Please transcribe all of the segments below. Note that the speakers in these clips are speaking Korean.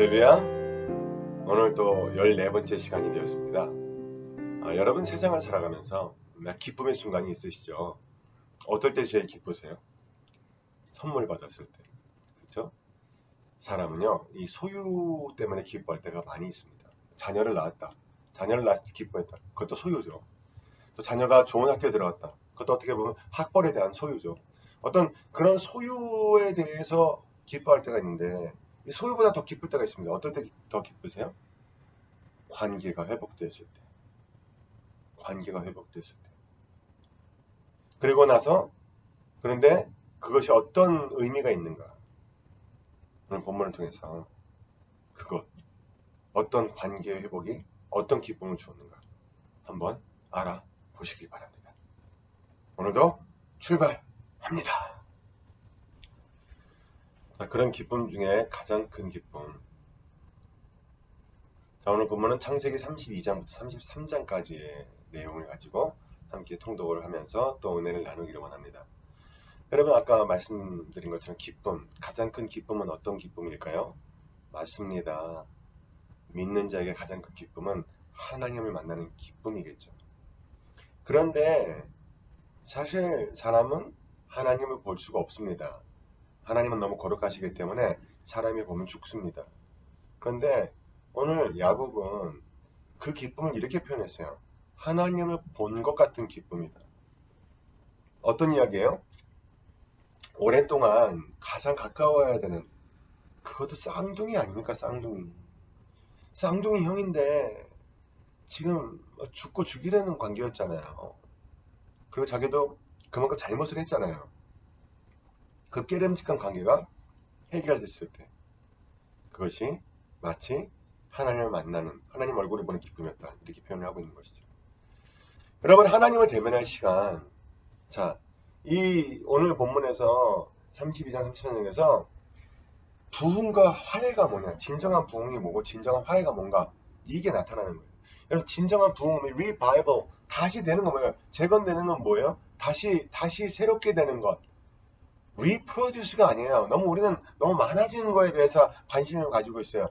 할렐루야. 오늘도 14번째 시간이 되었습니다. 여러분 세상을 살아가면서 기쁨의 순간이 있으시죠? 어떨 때 제일 기쁘세요? 선물 받았을 때. 그렇죠? 사람은요, 이 소유 때문에 기뻐할 때가 많이 있습니다. 자녀를 낳았다. 자녀를 낳았을 때 기뻐했다. 그것도 소유죠. 또 자녀가 좋은 학교에 들어갔다. 그것도 어떻게 보면 학벌에 대한 소유죠. 어떤 그런 소유에 대해서 기뻐할 때가 있는데 이 소유보다 더 기쁠 때가 있습니다. 어떨 때 더 기쁘세요? 관계가 회복됐을 때. 관계가 회복됐을 때. 그리고 나서 그런데 그것이 어떤 의미가 있는가? 오늘 본문을 통해서 그것, 어떤 관계의 회복이 어떤 기쁨을 주었는가 한번 알아보시기 바랍니다. 오늘도 출발합니다. 자, 그런 기쁨 중에 가장 큰 기쁨. 자, 오늘 본문은 창세기 32장부터 33장까지의 내용을 가지고 함께 통독을 하면서 또 은혜를 나누기를 원합니다. 여러분 아까 말씀드린 것처럼 기쁨, 가장 큰 기쁨은 어떤 기쁨일까요? 맞습니다. 믿는 자에게 가장 큰 기쁨은 하나님을 만나는 기쁨이겠죠. 그런데 사실 사람은 하나님을 볼 수가 없습니다. 하나님은 너무 거룩하시기 때문에 사람이 보면 죽습니다. 그런데 오늘 야곱은 그 기쁨을 이렇게 표현했어요. 하나님을 본 것 같은 기쁨이다. 어떤 이야기예요? 오랫동안 가장 가까워야 되는 그것도 쌍둥이 아닙니까? 쌍둥이. 쌍둥이 형인데 지금 죽고 죽이려는 관계였잖아요. 그리고 자기도 그만큼 잘못을 했잖아요. 그 깨름직한 관계가 해결됐을 때 그것이 마치 하나님을 만나는 하나님 얼굴을 보는 기쁨이었다. 이렇게 표현을 하고 있는 것이죠. 여러분 하나님을 대면할 시간 자, 이 오늘 본문에서 32장 33장에서 부흥과 화해가 뭐냐 진정한 부흥이 뭐고 진정한 화해가 뭔가 이게 나타나는 거예요. 여러분 진정한 부흥은 revival 다시 되는 거 뭐예요? 재건되는 건 뭐예요? 다시 새롭게 되는 것 reproduce가 아니에요. 우리는 너무 많아지는 거에 대해서 관심을 가지고 있어요.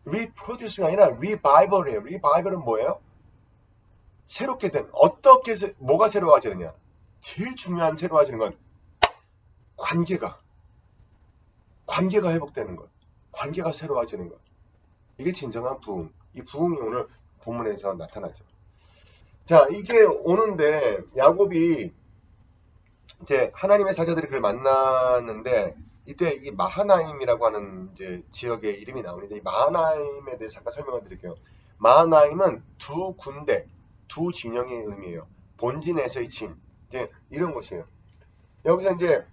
reproduce가 아니라 revival이에요. revival은 뭐예요? 새롭게 된 어떻게 뭐가 새로워지느냐 제일 중요한 새로워지는 건 관계가 회복되는 것 관계가 새로워지는 것 이게 진정한 부흥 이 부흥이 오늘 본문에서 나타나죠. 자 이게 오는데 야곱이 이제 하나님의 사자들이 그를 만났는데 이때 이 마하나임이라고 하는 이제 지역의 이름이 나오는데 이 마하나임에 대해서 잠깐 설명을 드릴게요. 마하나임은 두 군대, 두 진영의 의미예요. 본진에서의 진, 이제 이런 것이에요. 여기서 이제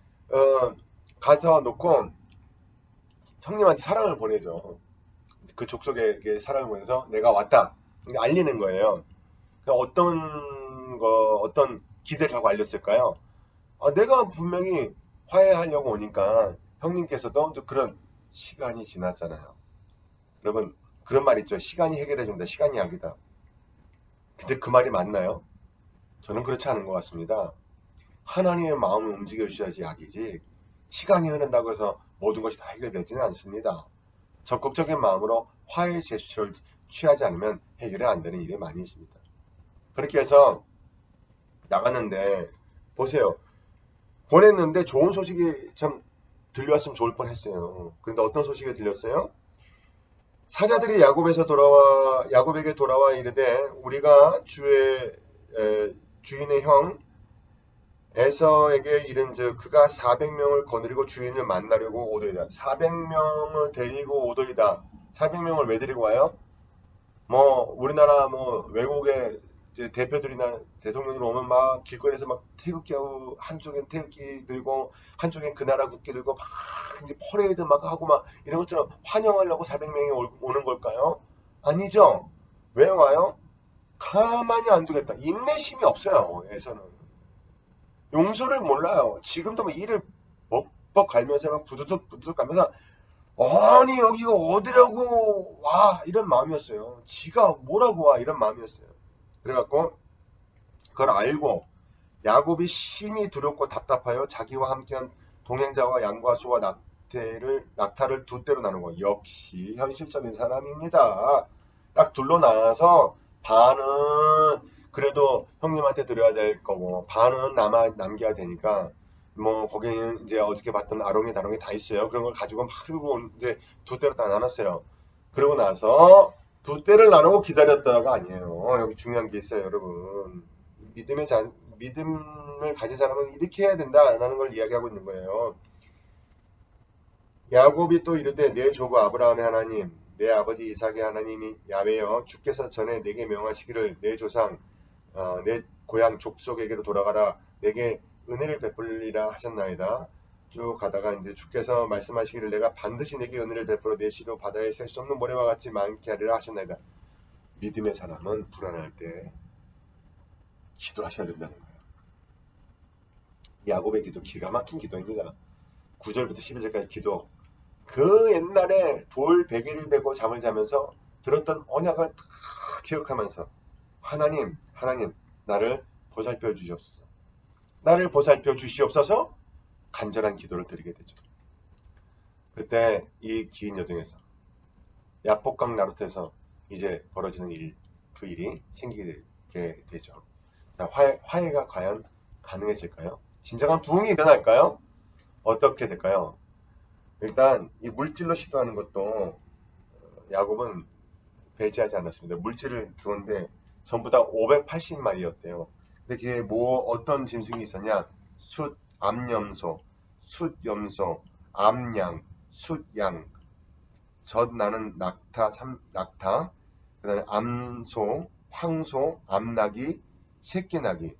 가서 놓고 형님한테 사랑을 보내죠. 그 족속에게 사랑을 보내서 내가 왔다 알리는 거예요. 어떤 기대를 하고 알렸을까요? 내가 분명히 화해하려고 오니까 형님께서도 그런 시간이 지났잖아요. 여러분 그런 말 있죠. 시간이 해결해준다. 시간이 약이다. 근데 그 말이 맞나요? 저는 그렇지 않은 것 같습니다. 하나님의 마음을 움직여주셔야지 약이지 시간이 흐른다고 해서 모든 것이 다 해결되지는 않습니다. 적극적인 마음으로 화해 제스처를 취하지 않으면 해결이 안 되는 일이 많이 있습니다. 그렇게 해서 나갔는데 보세요. 보냈는데 좋은 소식이 참 들려왔으면 좋을 뻔했어요. 그런데 어떤 소식이 들렸어요? 사자들이 야곱에게 돌아와 이르되 우리가 주인의 형 에서에게 이른즉 그가 400명을 거느리고 주인을 만나려고 오더이다. 400명을 데리고 오더이다. 400명을 왜 데리고 와요? 우리나라 외국의 이제 대표들이나 대통령들 오면 막 길거리에서 막 태극기 하고 한쪽엔 태극기 들고 한쪽엔 그 나라 국기 들고 막 이제 퍼레이드 막 하고 막 이런 것처럼 환영하려고 400명이 오는 걸까요? 아니죠. 왜 와요? 가만히 안 두겠다. 인내심이 없어요. 에서는. 용서를 몰라요. 지금도 일을 벅벅 갈면서 막 부두둑 가면서 아니 여기가 어디라고 와 이런 마음이었어요. 지가 뭐라고 와 이런 마음이었어요. 그래갖고 그걸 알고 야곱이 심히 두렵고 답답하여 자기와 함께한 동행자와 양과 소와 낙타를 두 대로 나누고 역시 현실적인 사람입니다. 딱 둘로 나눠서 반은 그래도 형님한테 드려야 될 거고 반은 남겨야 되니까 뭐 거기는 이제 어저께 봤던 아롱이 다롱이 다 있어요. 그런 걸 가지고 막 들고 이제 두 대로 다 나눴어요. 그러고 나서 두 대를 나누고 기다렸다가 아니에요. 여기 중요한 게 있어요, 여러분. 믿음을 가진 사람은 이렇게 해야 된다라는 걸 이야기하고 있는 거예요. 야곱이 또 이르되 내 조부 아브라함의 하나님 내 아버지 이삭의 하나님이 야훼여 주께서 전에 내게 명하시기를 내 조상 내 고향 족속에게로 돌아가라 내게 은혜를 베풀리라 하셨나이다. 쭉 가다가 이제 주께서 말씀하시기를 내가 반드시 내게 은혜를 베풀어 내 씨로 바다에 셀 수 없는 모래와 같이 많게 하리라 하셨나이다. 믿음의 사람은 불안할 때 기도하셔야 된다는 거예요. 야곱의 기도 기가 막힌 기도입니다. 9절부터 11절까지 기도. 그 옛날에 돌 100일을 베고 잠을 자면서 들었던 언약을 기억하면서 하나님 나를 보살펴 주시옵소서. 나를 보살펴 주시옵소서 간절한 기도를 드리게 되죠. 그때 이 긴 여정에서 야복강 나루트에서 이제 벌어지는 그 일이 생기게 되죠. 화해가 과연 가능해질까요? 진정한 부흥이 일어날까요? 어떻게 될까요? 일단 이 물질로 시도하는 것도 야곱은 배제하지 않았습니다. 물질을 두었는데 전부 다 580마리였대요. 근데 그게 어떤 짐승이 있었냐? 숫, 암염소, 숫염소, 암양, 숫양, 젖나는 낙타, 그 다음에 암소, 황소, 암나귀, 새끼나귀.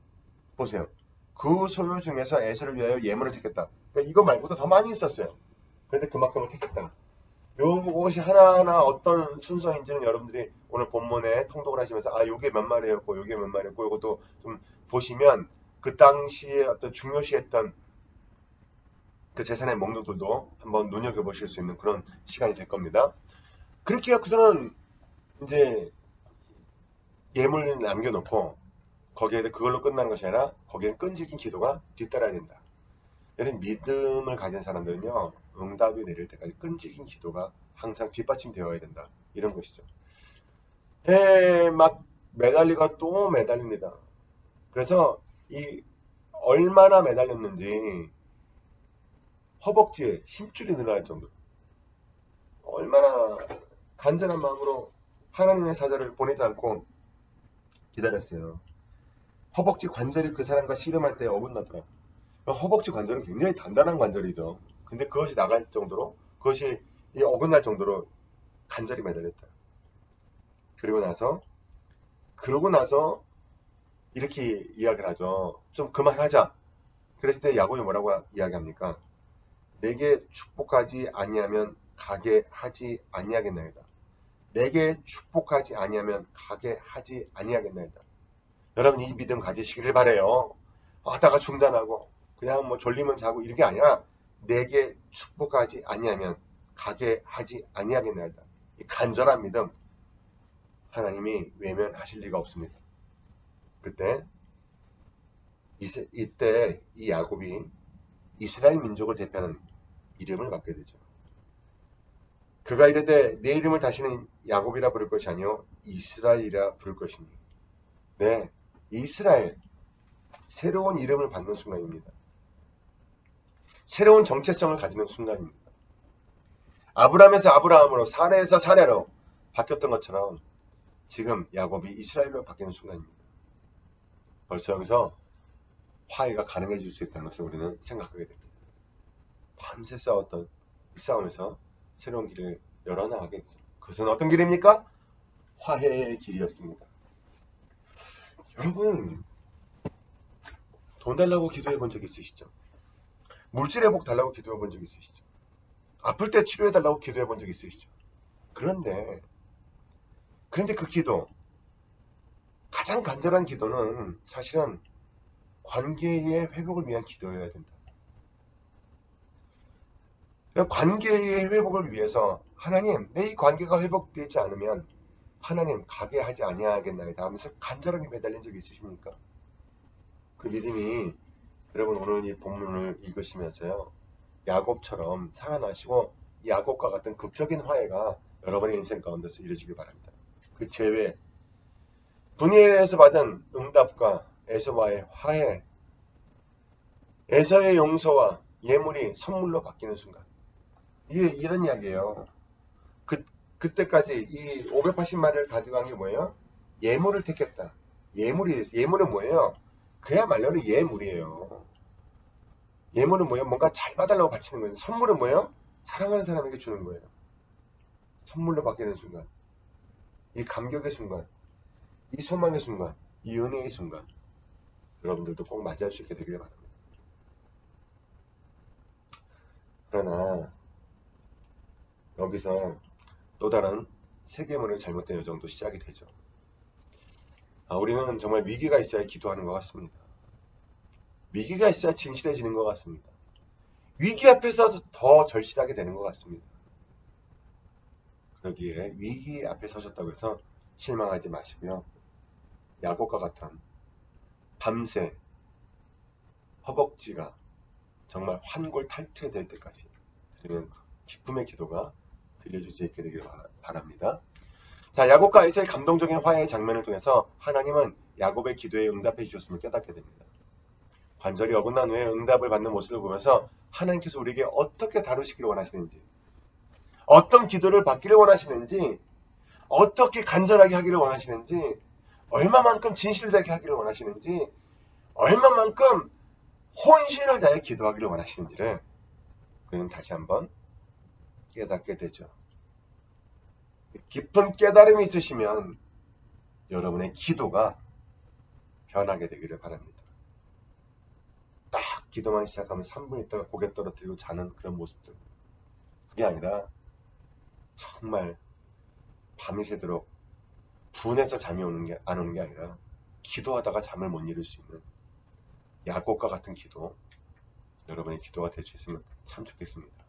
보세요. 그 소유 중에서 에서를 위하여 예물을 택했다. 그러니까 이거 말고도 더 많이 있었어요. 그런데 그만큼을 택했다. 요것이 하나하나 어떤 순서인지는 여러분들이 오늘 본문에 통독을 하시면서 요게 몇 마리였고 요게 몇 마리였고 요것도 좀 보시면 그 당시에 어떤 중요시했던 그 재산의 목록들도 한번 눈여겨보실 수 있는 그런 시간이 될 겁니다. 그렇게 해서는 이제 예물을 남겨놓고 거기에 그걸로 끝나는 것이 아니라 거기에 끈질긴 기도가 뒤따라야 된다. 이런 믿음을 가진 사람들은요. 응답이 내릴 때까지 끈질긴 기도가 항상 뒷받침되어야 된다. 이런 것이죠. 막 매달리가 또 매달립니다. 그래서 이 얼마나 매달렸는지 허벅지에 힘줄이 늘어날 정도로 얼마나 간절한 마음으로 하나님의 사자를 보내지 않고 기다렸어요. 허벅지 관절이 그 사람과 씨름할 때 어긋나더라. 허벅지 관절은 굉장히 단단한 관절이죠. 근데 그것이 나갈 정도로 그것이 어긋날 정도로 간절히 매달렸다. 그러고 나서 이렇게 이야기를 하죠. 좀 그만하자. 그랬을 때 야곱이 뭐라고 이야기합니까? 내게 축복하지 아니하면 가게 하지 아니하겠나이다. 내게 축복하지 아니하면 가게 하지 아니하겠나이다. 여러분 이 믿음 가지시기를 바래요. 하다가 중단하고 그냥 뭐 졸리면 자고 이게 아니라 내게 축복하지 아니하면 가게 하지 아니하겠나이다. 이 간절한 믿음 하나님이 외면하실 리가 없습니다. 이때 이 야곱이 이스라엘 민족을 대표하는 이름을 갖게 되죠. 그가 이르되 내 이름을 다시는 야곱이라 부를 것이 아니요 이스라엘이라 부를 것이니. 네, 이스라엘 새로운 이름을 받는 순간입니다. 새로운 정체성을 가지는 순간입니다. 아브라함에서 아브라함으로 사레에서 사레로 바뀌었던 것처럼 지금 야곱이 이스라엘로 바뀌는 순간입니다. 벌써 여기서 화해가 가능해질 수 있다는 것을 우리는 생각하게 됩니다. 밤새 싸웠던 이 싸움에서 새로운 길을 열어나가게 되죠. 그것은 어떤 길입니까? 화해의 길이었습니다. 여러분 돈 달라고 기도해 본 적 있으시죠? 물질 회복 달라고 기도해 본 적 있으시죠? 아플 때 치료해 달라고 기도해 본 적 있으시죠? 그런데 그 기도 가장 간절한 기도는 사실은 관계의 회복을 위한 기도여야 된다. 관계의 회복을 위해서 하나님 내 이 관계가 회복되지 않으면 하나님 가게 하지 아니하겠나이다 하면서 간절하게 매달린 적 있으십니까? 그 믿음이 여러분 오늘 이 본문을 읽으시면서요 야곱처럼 살아나시고 야곱과 같은 극적인 화해가 여러분의 인생 가운데서 이루어지길 바랍니다. 그 제외 분이엘에서 받은 응답과 에서와의 화해, 에서의 용서와 예물이 선물로 바뀌는 순간, 이게 이런 이야기예요. 그때까지 이 580마리를 가져간 게 뭐예요? 예물을 택했다. 예물은 뭐예요? 그야말로 예물이에요. 예물은 뭐예요? 뭔가 잘 봐달라고 바치는 거예요. 선물은 뭐예요? 사랑하는 사람에게 주는 거예요. 선물로 바뀌는 순간, 이 감격의 순간, 이 소망의 순간, 이 은혜의 순간, 여러분들도 꼭 맞이할 수 있게 되길 바랍니다. 그러나 여기서 또 다른 세계문의 잘못된 여정도 시작이 되죠. 우리는 정말 위기가 있어야 기도하는 것 같습니다. 위기가 있어야 진실해지는 것 같습니다. 위기 앞에서 더 절실하게 되는 것 같습니다. 그러기에 위기 앞에 서셨다고 해서 실망하지 마시고요. 야곱과 같은 밤새 허벅지가 정말 환골탈퇴될 때까지 드리는 기쁨의 기도가 들려줄 수 있게 되기를 바랍니다. 자, 야곱과 에서의 감동적인 화해의 장면을 통해서 하나님은 야곱의 기도에 응답해 주셨음을 깨닫게 됩니다. 관절이 어긋난 후에 응답을 받는 모습을 보면서 하나님께서 우리에게 어떻게 다루시기를 원하시는지, 어떤 기도를 받기를 원하시는지, 어떻게 간절하게 하기를 원하시는지, 얼마만큼 진실되게 하기를 원하시는지, 얼마만큼 혼신을 다해 기도하기를 원하시는지를 그는 다시 한번 깨닫게 되죠. 깊은 깨달음이 있으시면 여러분의 기도가 변하게 되기를 바랍니다. 딱 기도만 시작하면 3분 있다가 고개 떨어뜨리고 자는 그런 모습들, 그게 아니라 정말 밤이 새도록 분해서 잠이 안 오는 게 아니라 기도하다가 잠을 못 이룰 수 있는 야곱과 같은 기도, 여러분의 기도가 될 수 있으면 참 좋겠습니다.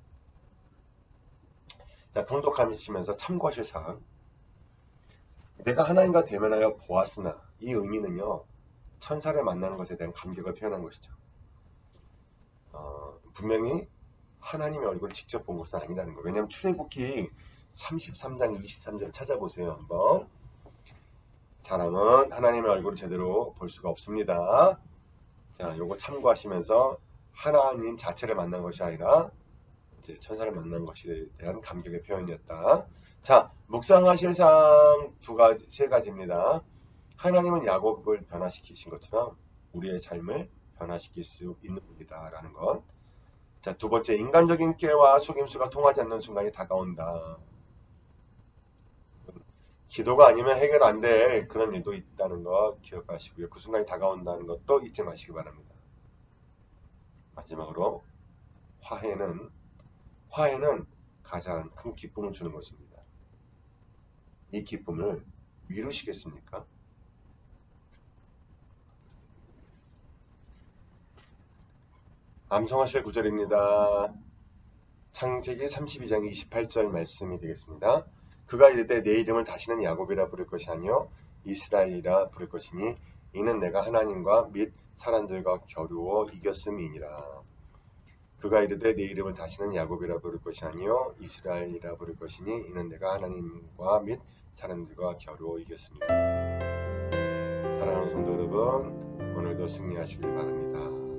자, 통독하시면서 참고하실 사항, 내가 하나님과 대면하여 보았으나, 이 의미는요, 천사를 만나는 것에 대한 감격을 표현한 것이죠. 분명히 하나님의 얼굴을 직접 본 것은 아니라는 거예요. 왜냐하면 출애굽기 33장 23절 찾아보세요. 한번. 사람은 하나님의 얼굴을 제대로 볼 수가 없습니다. 자, 요거 참고하시면서 하나님 자체를 만난 것이 아니라 이제 천사를 만난 것에 대한 감격의 표현이었다. 자, 묵상하실 사항 세 가지입니다. 하나님은 야곱을 변화시키신 것처럼 우리의 삶을 변화시킬 수 있는 분이다라는 것. 자, 두 번째, 인간적인 깨와 속임수가 통하지 않는 순간이 다가온다. 기도가 아니면 해결 안 될 그런 일도 있다는 거 기억하시고요. 그 순간이 다가온다는 것도 잊지 마시기 바랍니다. 마지막으로 화해는 가장 큰 기쁨을 주는 것입니다. 이 기쁨을 미루시겠습니까? 암송하실 구절입니다. 창세기 32장 28절 말씀이 되겠습니다. 그가 이르되 내 이름을 다시는 야곱이라 부를 것이 아니요 이스라엘이라 부를 것이니 이는 내가 하나님과 및 사람들과 겨루어 이겼음이니라. 그가 이르되 내 이름을 다시는 야곱이라 부를 것이 아니요 이스라엘이라 부를 것이니 이는 내가 하나님과 및 사람들과 겨루어 이겼습니다. 사랑하는 성도 여러분, 오늘도 승리하시길 바랍니다.